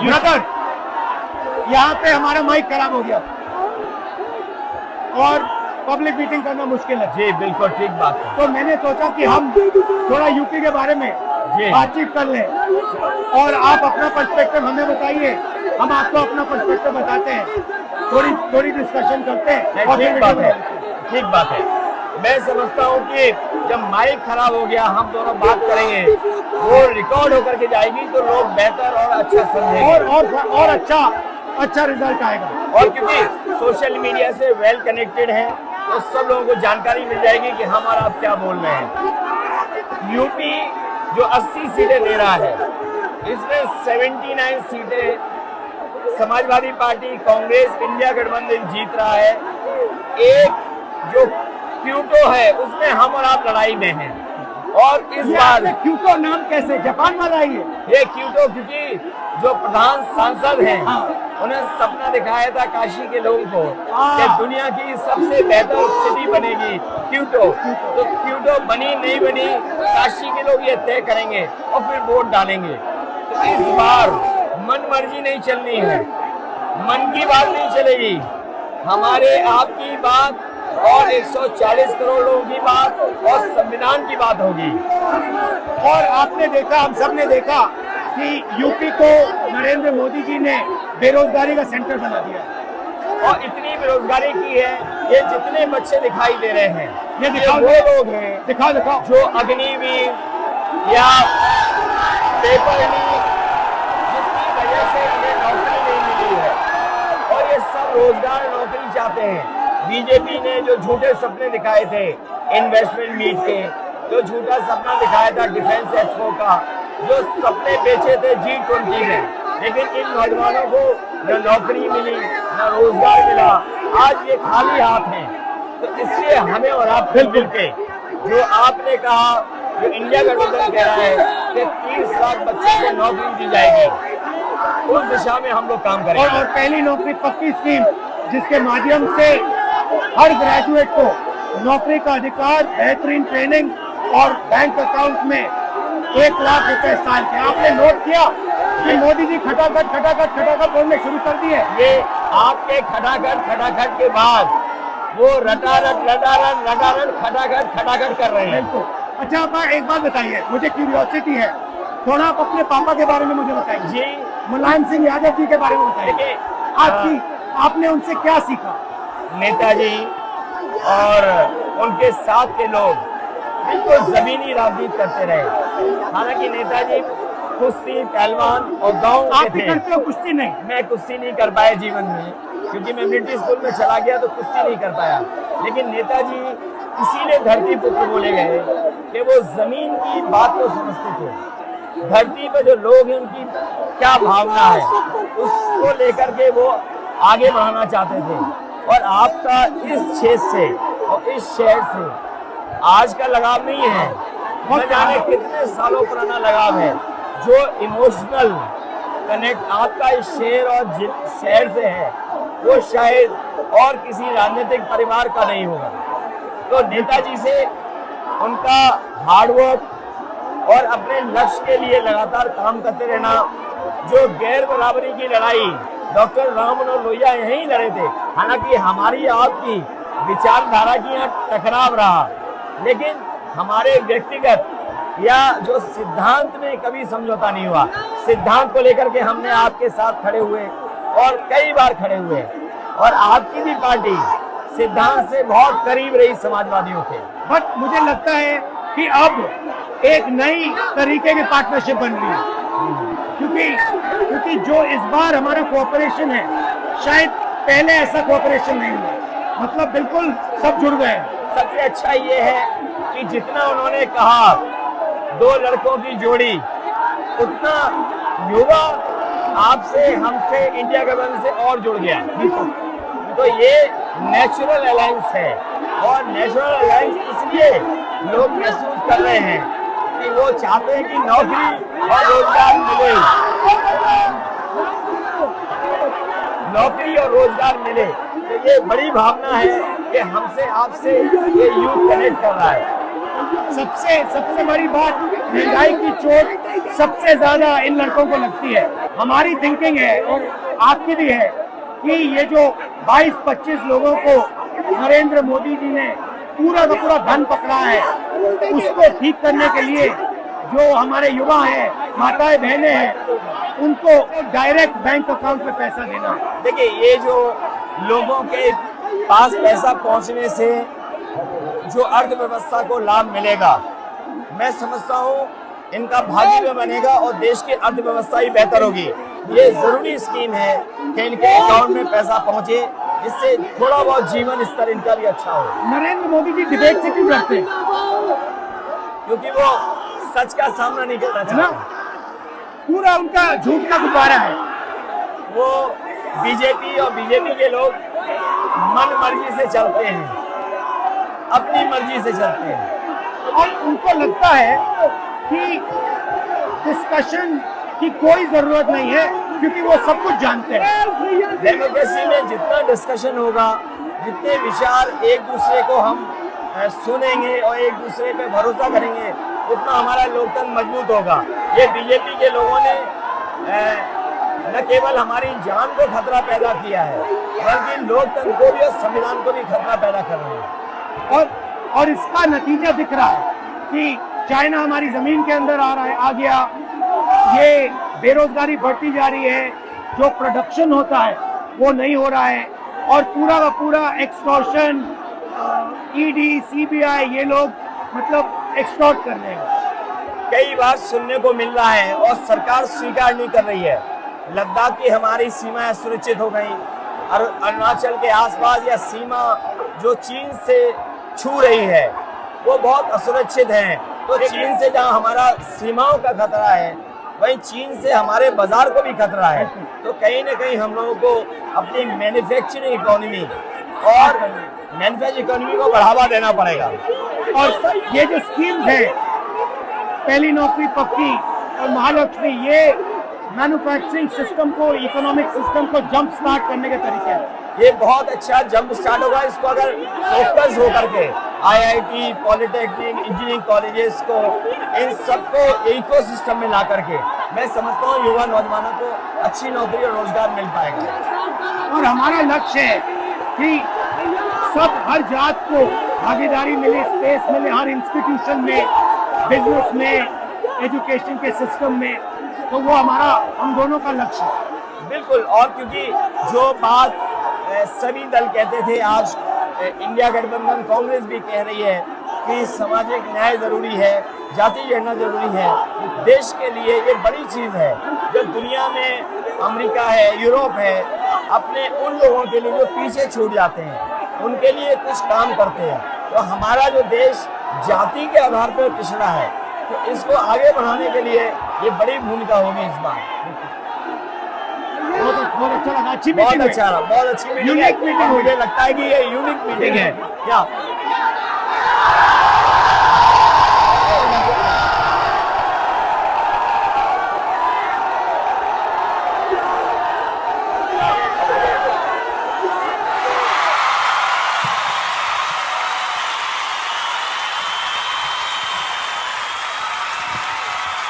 Brother, यहाँ पे हमारा माइक खराब हो गया और पब्लिक मीटिंग करना मुश्किल है। जी बिल्कुल ठीक बात है। तो मैंने सोचा कि हम थोड़ा यूपी के बारे में बातचीत कर लें और आप अपना पर्सपेक्टिव हमें बताइए, हम आपको अपना पर्सपेक्टिव बताते हैं, थोड़ी डिस्कशन करते हैं। और ठीक बात है। मैं समझता हूँ कि जब माइक खराब हो गया हम दोनों बात करेंगे, वो रिकॉर्ड होकर के जाएगी तो लोग बेहतर और अच्छा समझेंगे और अच्छा रिजल्ट आएगा। और क्योंकि सोशल मीडिया से वेल कनेक्टेड है तो सब लोगों को जानकारी मिल जाएगी कि हम और आप क्या बोल रहे हैं। यूपी जो 80 सीटें दे रहा है, इसमें 79 सीटें समाजवादी पार्टी, कांग्रेस, इंडिया गठबंधन जीत रहा है। एक जो क्यूटो है उसमें हम और आप लड़ाई में हैं। और इस बार क्यूटो नाम कैसे जापान वाला ही है? ये क्यूटो क्योंकि जो प्रधान सांसद हैं उन्हें सपना दिखाया था काशी के लोगों को कि दुनिया की सबसे बेहतर सिटी बनेगी क्यूटो। तो क्यूटो बनी नहीं बनी काशी के लोग ये तय करेंगे और फिर वोट डालेंगे। तो इस बार मन मर्जी नहीं चलनी है, मन की बात नहीं चलेगी, हमारे आपकी बात और 140 करोड़ लोगों की बात और संविधान की बात होगी। और आपने देखा, हम सब ने देखा कि यूपी को नरेंद्र मोदी जी ने बेरोजगारी का सेंटर बना दिया और इतनी बेरोजगारी की है। ये जितने बच्चे दिखाई दे रहे हैं ये वो लोग हैं दिखाओ जो अग्निवीर या पेपर लीक जिसकी वजह से उन्हें नौकरी नहीं मिली है और ये सब रोजगार नौकरी चाहते हैं। बीजेपी ने जो झूठे सपने दिखाए थे इन्वेस्टमेंट मीट के, जो झूठा सपना दिखाया था डिफेंस एक्सपो का, जो सपने बेचे थे G20 में, लेकिन इन नौजवानों को न नौकरी मिली न रोजगार मिला, आज ये खाली हाथ हैं। तो इसलिए हमें और आप मिलजुल के जो आपने कहा, जो इंडिया गठबंधन कह रहा है कि 30 लाख बच्चों को नौकरी दी जाएगी, उस दिशा में हम लोग काम करेंगे। और पहली नौकरी पक्की स्कीम जिसके माध्यम से हर ग्रेजुएट को नौकरी का अधिकार, बेहतरीन ट्रेनिंग और बैंक अकाउंट में 1 लाख रुपए साल के। आपने नोट किया कि मोदी जी खटाखट बोलने शुरू कर दिए। ये आपके खटाखट के बाद वो रटारट खटाखट कर रहे हैं। अच्छा, आप एक बात बताइए, मुझे क्यूरियोसिटी है, थोड़ा आप अपने पापा के बारे में मुझे बताइए जी। मुलायम सिंह यादव जी के बारे में बताइए। आपने उनसे क्या सीखा? नेताजी और उनके साथ के लोग बिल्कुल जमीनी राजनीति करते रहे। हालांकि नेताजी कुश्ती, पहलवान और गांव के थे। करते हो कुश्ती? नहीं, मैं कुश्ती नहीं कर पाया जीवन में, क्योंकि मैं मिलिट्री स्कूल में चला गया तो कुश्ती नहीं कर पाया। लेकिन नेताजी इसीलिए धरती पुत्र बोले गए कि वो जमीन की बात को समझते थे। धरती पर जो लोग हैं उनकी क्या भावना है उसको लेकर के वो आगे बढ़ाना चाहते थे। और आपका इस क्षेत्र से और इस शहर से आज का लगाव नहीं है, न जाने कितने सालों पुराना लगाव है। जो इमोशनल कनेक्ट आपका इस शहर और शहर से है वो शायद और किसी राजनीतिक परिवार का नहीं होगा। तो नेताजी से उनका हार्डवर्क और अपने लक्ष्य के लिए लगातार काम करते रहना, जो गैर बराबरी की लड़ाई डॉक्टर राम मनोहर लोहिया यहीं लड़े थे। हालांकि हमारी आपकी विचारधारा की यहाँ टकराव रहा, लेकिन हमारे व्यक्तिगत या जो सिद्धांत में कभी समझौता नहीं हुआ। सिद्धांत को लेकर के हमने आपके साथ खड़े हुए और कई बार खड़े हुए, और आपकी भी पार्टी सिद्धांत से बहुत करीब रही समाजवादियों के। बट मुझे लगता है कि अब एक नई तरीके की पार्टनरशिप बन रही है, क्योंकि जो इस बार हमारा कोऑपरेशन है, शायद पहले ऐसा कोऑपरेशन नहीं हुआ। मतलब बिल्कुल सब जुड़ गए। सबसे अच्छा ये है कि जितना उन्होंने कहा 2 लड़कों की जोड़ी, उतना युवा आपसे, हमसे, इंडिया गठबंधन से और जुड़ गया। तो ये नेचुरल अलायंस है, और नेचुरल अलायंस इसलिए लोग महसूस कर रहे हैं कि वो चाहते हैं कि नौकरी और रोजगार मिले, नौकरी और रोजगार मिले। तो ये बड़ी भावना है कि हमसे आपसे ये यूथ कनेक्ट कर रहा है। सबसे सबसे बड़ी बात, महंगाई की चोट सबसे ज्यादा इन लड़कों को लगती है। हमारी थिंकिंग है और आपकी भी है कि ये जो 22-25 लोगों को नरेंद्र मोदी जी ने पूरा का पूरा धन पकड़ा है, उसको ठीक करने के लिए जो हमारे युवा हैं, माताएं बहनें हैं, उनको डायरेक्ट बैंक अकाउंट में पैसा देना। देखिए, ये जो लोगों के पास पैसा पहुंचने से जो अर्थव्यवस्था को लाभ मिलेगा, मैं समझता हूँ इनका भाग्य भी बनेगा और देश की अर्थव्यवस्था ही बेहतर होगी। ये जरूरी स्कीम है कि इनके अकाउंट में पैसा पहुंचे, जिससे थोड़ा बहुत जीवन स्तर इनका भी अच्छा हो। नरेंद्र मोदी जी डिबेट से क्यों डरते हैं? क्योंकि वो सच का सामना नहीं करना चाहते। पूरा उनका झूठ का गुब्बारा है। वो बीजेपी और बीजेपी के लोग मन मर्जी से चलते हैं, अपनी मर्जी से चलते हैं और उनको लगता है कि डिस्कशन की कोई जरूरत नहीं है, क्योंकि वो सब कुछ जानते हैं। डेमोक्रेसी में जितना डिस्कशन होगा, जितने विचार एक दूसरे को हम सुनेंगे और एक दूसरे पे भरोसा करेंगे, उतना हमारा लोकतंत्र मजबूत होगा। ये बीजेपी के लोगों ने न केवल हमारी जान को खतरा पैदा किया है, बल्कि लोकतंत्र को भी और संविधान को भी खतरा पैदा कर रहे हैं। और इसका नतीजा दिख रहा है कि चाइना हमारी जमीन के अंदर आ गया, ये बेरोजगारी बढ़ती जा रही है, जो प्रोडक्शन होता है वो नहीं हो रहा है, और पूरा का पूरा एक्सटॉर्शन, ईडी, सीबीआई, ये लोग मतलब एक्सटॉर्ट कर रहे हैं। कई बार सुनने को मिल रहा है और सरकार स्वीकार नहीं कर रही है, लद्दाख की हमारी सीमाएं सुरक्षित हो गई, और अरुणाचल के आसपास या सीमा जो चीन से छू रही है वो बहुत असुरक्षित है। तो चीन से जहां हमारा सीमाओं का खतरा है, वहीं चीन से हमारे बाजार को भी खतरा है। तो कहीं ना कहीं हम लोगों को अपनी मैन्युफैक्चरिंग इकोनॉमी और मैन्युफैक्चरिंग इकोनॉमी को बढ़ावा देना पड़ेगा। और ये जो स्कीम्स है, पहली नौकरी पक्की और महालक्ष्मी, ये मैन्युफैक्चरिंग सिस्टम को, इकोनॉमिक सिस्टम को जंप स्टार्ट करने के तरीके हैं। ये बहुत अच्छा जंप स्टार्ट होगा। इसको अगर फोकस होकर के आईआईटी, पॉलिटेक्निक, इंजीनियरिंग कॉलेजेस को, इन सबको इकोसिस्टम में ला करके, मैं समझता हूँ युवा नौजवानों को अच्छी नौकरी और रोजगार मिल पाएगा। और हमारा लक्ष्य है कि सब, हर जात को भागीदारी मिले, स्पेस मिले, हर इंस्टीट्यूशन में, बिजनेस में, एजुकेशन के सिस्टम में। तो वो हमारा, हम दोनों का लक्ष्य है। बिल्कुल। और क्योंकि जो बात सभी दल कहते थे, आज इंडिया गठबंधन कांग्रेस भी कह रही है कि सामाजिक न्याय जरूरी है, जाति जनगणना जरूरी है। देश के लिए ये बड़ी चीज है। जो दुनिया में अमेरिका है, यूरोप है, अपने उन लोगों के लिए जो पीछे छूट जाते हैं, उनके लिए कुछ काम करते हैं। तो हमारा जो देश जाति के आधार पर पिछड़ा है, तो इसको आगे बढ़ाने के लिए ये बड़ी भूमिका होगी इस बार। बहुत अच्छा लगा, अच्छी बहुत मीटिंग अच्छा रहा, बहुत अच्छी मीटिंग है। मुझे लगता है कि ये यूनिक मीटिंग है क्या?